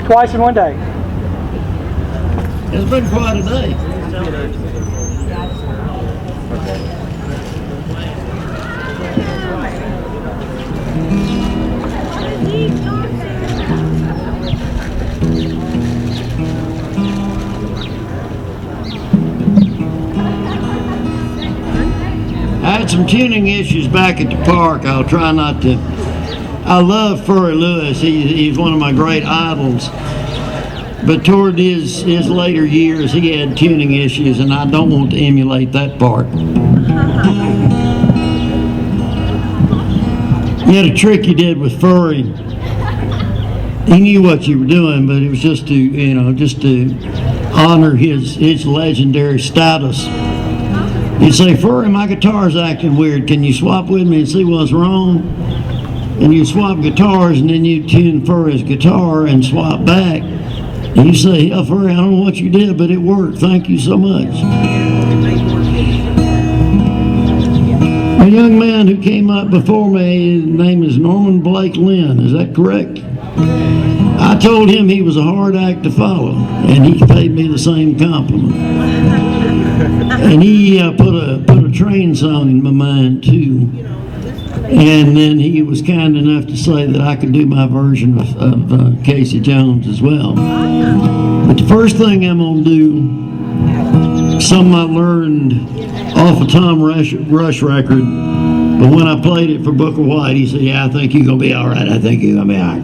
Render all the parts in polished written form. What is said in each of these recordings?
twice in one day. It's been quite a day. I had some tuning issues back at the park. I'll try not to. I love Furry Lewis. He's one of my great idols. But toward his later years, he had tuning issues, and I don't want to emulate that part. You had a trick you did with Furry. He knew what you were doing, but it was just to honor his legendary status. He'd say, "Furry, my guitar's acting weird. Can you swap with me and see what's wrong?" And you swap guitars, and then you tune Furry's guitar and swap back. And you say, "Yeah, Furry, I don't know what you did, but it worked. Thank you so much." A young man who came up before me, his name is Norman Blake Lynn. Is that correct? I told him he was a hard act to follow, and he paid me the same compliment. And he put a train song in my mind too. And then he was kind enough to say that I could do my version of Casey Jones as well. But the first thing I'm going to do, something I learned off a Tom Rush record, but when I played it for Booker White, he said, "Yeah, I think you're going to be all right. I think you're going to be all right."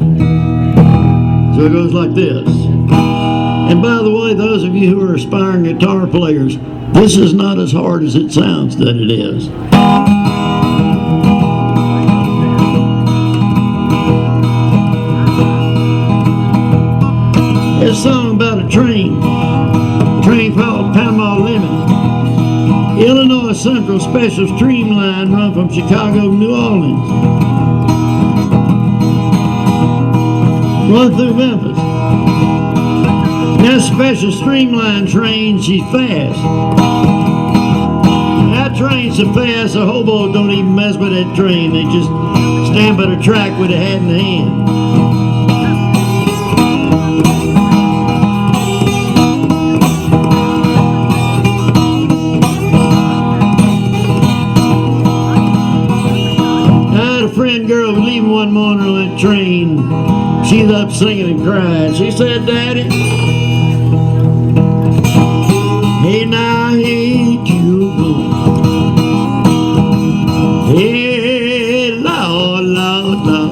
So it goes like this. And by the way, those of you who are aspiring guitar players, this is not as hard as it sounds that it is. It's a song about a train called Panama Lemon. Illinois Central Special Streamline run from Chicago to New Orleans. Run through Memphis. That special streamline train, she's fast. That train's so fast, the hobos don't even mess with that train. They just stand by the track with a hat in the hand. Girl was leaving one morning on that train. She's up singing and crying. She said, "Daddy, hey, now I hate you go. Hey, Lord, Lord, Lord."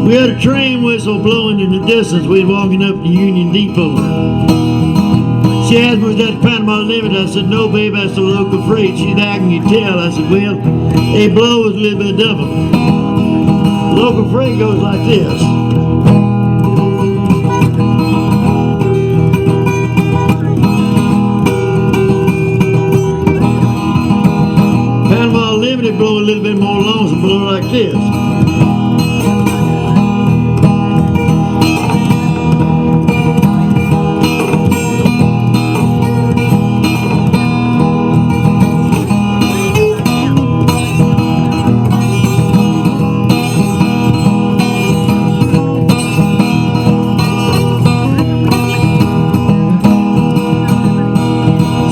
We had a train whistle blowing in the distance. We was walking up to Union Depot. She asked me, "Was that Panama Limit?" I said, "No, babe, that's the local freight." She's "How can you tell?" I said, "Well, they blow is a little bit different. Local freight goes like this. Panama Limited blow a little bit more lonesome, blow like this.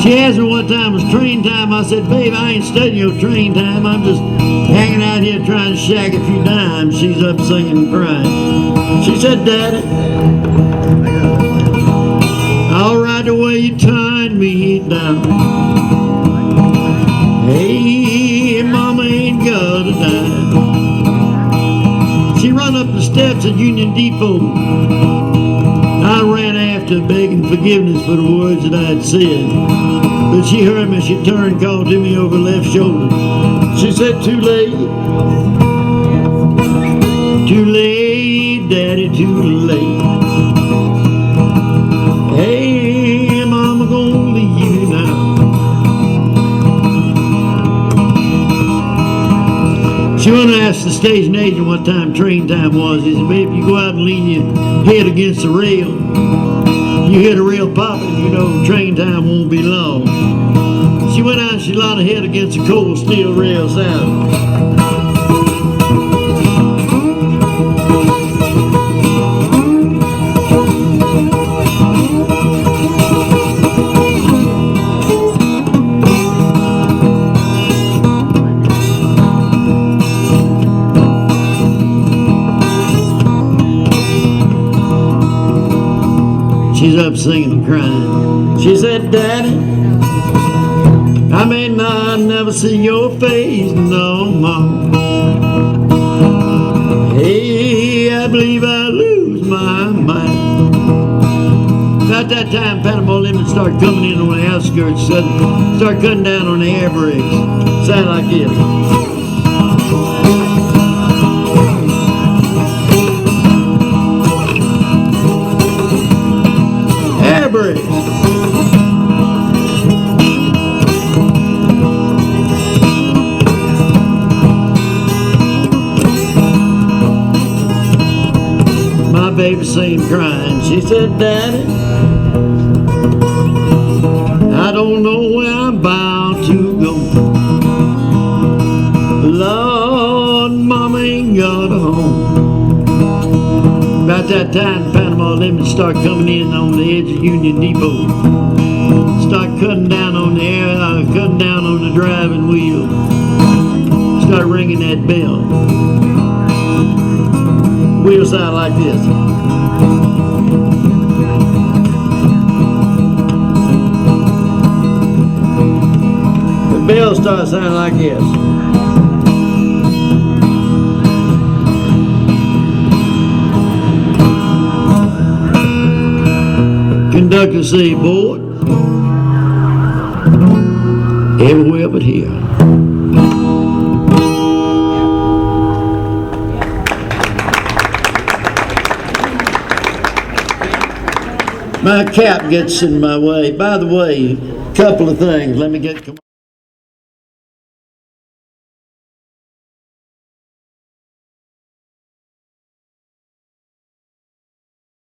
She asked me what time was train time. I said, "Babe, I ain't studying your train time. I'm just hanging out here trying to shack a few dimes." She's up singing and crying. She said, "Daddy, I'll ride the way you tied me down. Hey, Mama ain't got a dime." She run up the steps at Union Depot. I ran after begging forgiveness for the words that I had said. But she heard me, she turned, called to me over left shoulder. She said, "Too late. Too late, Daddy, too late. Hey, Mama gonna leave you now." She went and asked the station agent what time train time was. He said, "Babe, you go out and lean your head against the rail. You hear the rail popping, you know train time won't be long." She went out and she leaned her head against the cold steel rail sound. She's up singing and crying. She said, Daddy, I may not never see your face no more. Hey, I believe I lose my mind. About that time, Panama lemons started coming in on the outskirts, started cutting down on the air brakes. Sound like this. Air brakes. My baby seen crying. She said, Daddy, I don't know where I'm bound to go. Lord, Mama ain't got a home. About that time, Panama lemons start coming in on the edge of Union Depot. Start cutting down on the air, cutting down on the driving wheel. Start ringing that bell. Wheel sound like this. The bell starts sounding like this. Conductor say, boy, everywhere but here. My cap gets in my way. By the way, a couple of things. Let me get.